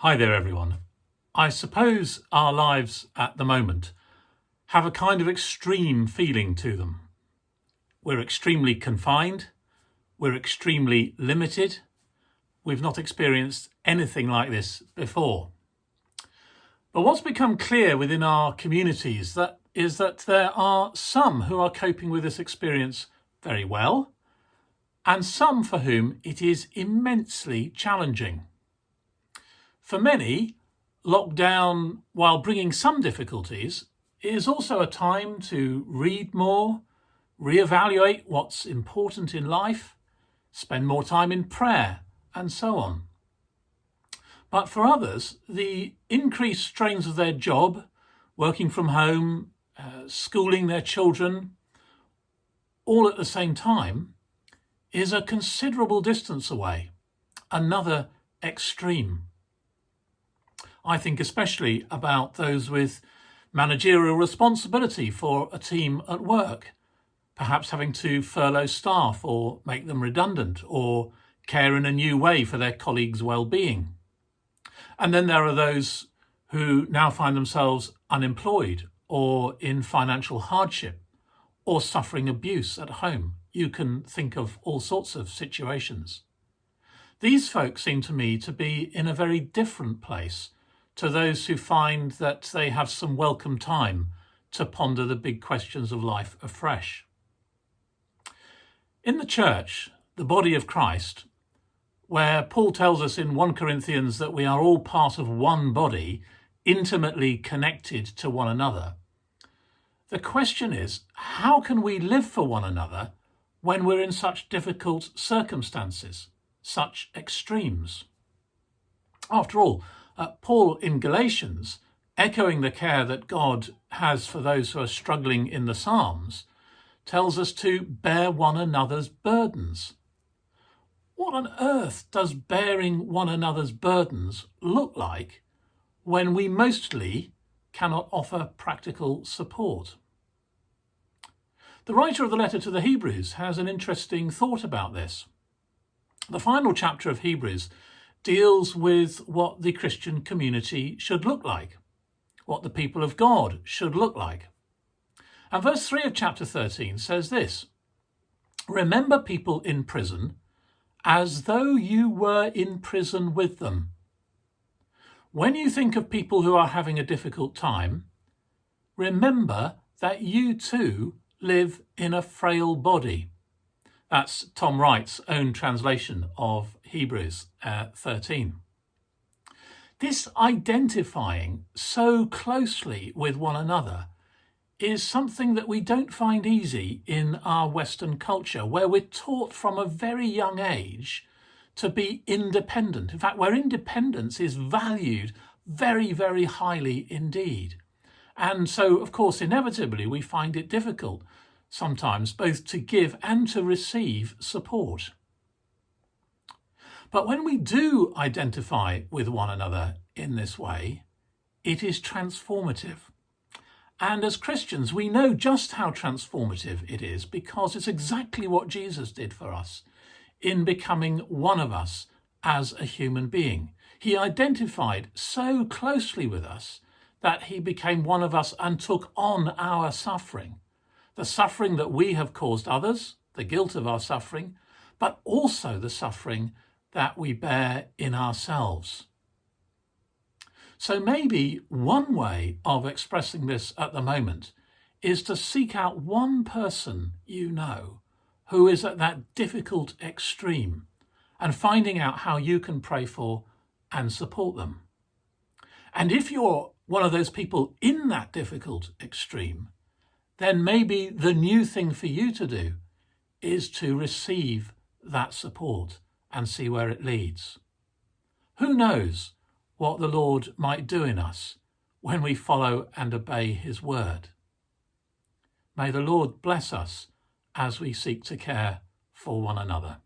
Hi there, everyone. I suppose our lives at the moment have a kind of extreme feeling to them. We're extremely confined, we're extremely limited, we've not experienced anything like this before. But what's become clear within our communities is that there are some who are coping with this experience very well, and some for whom it is immensely challenging. For many, lockdown, while bringing some difficulties, is also a time to read more, reevaluate what's important in life, spend more time in prayer, and so on. But for others, the increased strains of their job, working from home, schooling their children, all at the same time, is a considerable distance away, another extreme. I think especially about those with managerial responsibility for a team at work, perhaps having to furlough staff or make them redundant or care in a new way for their colleagues' well-being. And then there are those who now find themselves unemployed or in financial hardship or suffering abuse at home. You can think of all sorts of situations. These folks seem to me to be in a very different place to those who find that they have some welcome time to ponder the big questions of life afresh. In the church, the body of Christ, where Paul tells us in 1 Corinthians that we are all part of one body, intimately connected to one another, the question is, how can we live for one another when we're in such difficult circumstances, such extremes? After all, Paul in Galatians, echoing the care that God has for those who are struggling in the Psalms, tells us to bear one another's burdens. What on earth does bearing one another's burdens look like when we mostly cannot offer practical support? The writer of the letter to the Hebrews has an interesting thought about this. The final chapter of Hebrews deals with what the Christian community should look like, what the people of God should look like. And verse 3 of chapter 13 says this: "Remember people in prison as though you were in prison with them. When you think of people who are having a difficult time, remember that you too live in a frail body." That's Tom Wright's own translation of Hebrews 13. This identifying so closely with one another is something that we don't find easy in our Western culture, where we're taught from a very young age to be independent. In fact, where independence is valued very, very highly indeed. And so, of course, inevitably, we find it difficult sometimes both to give and to receive support. But when we do identify with one another in this way, it is transformative. And as Christians, we know just how transformative it is because it's exactly what Jesus did for us in becoming one of us as a human being. He identified so closely with us that he became one of us and took on our suffering. The suffering that we have caused others, the guilt of our suffering, but also the suffering that we bear in ourselves. So maybe one way of expressing this at the moment is to seek out one person you know who is at that difficult extreme and finding out how you can pray for and support them. And if you're one of those people in that difficult extreme, then maybe the new thing for you to do is to receive that support and see where it leads. Who knows what the Lord might do in us when we follow and obey his word? May the Lord bless us as we seek to care for one another.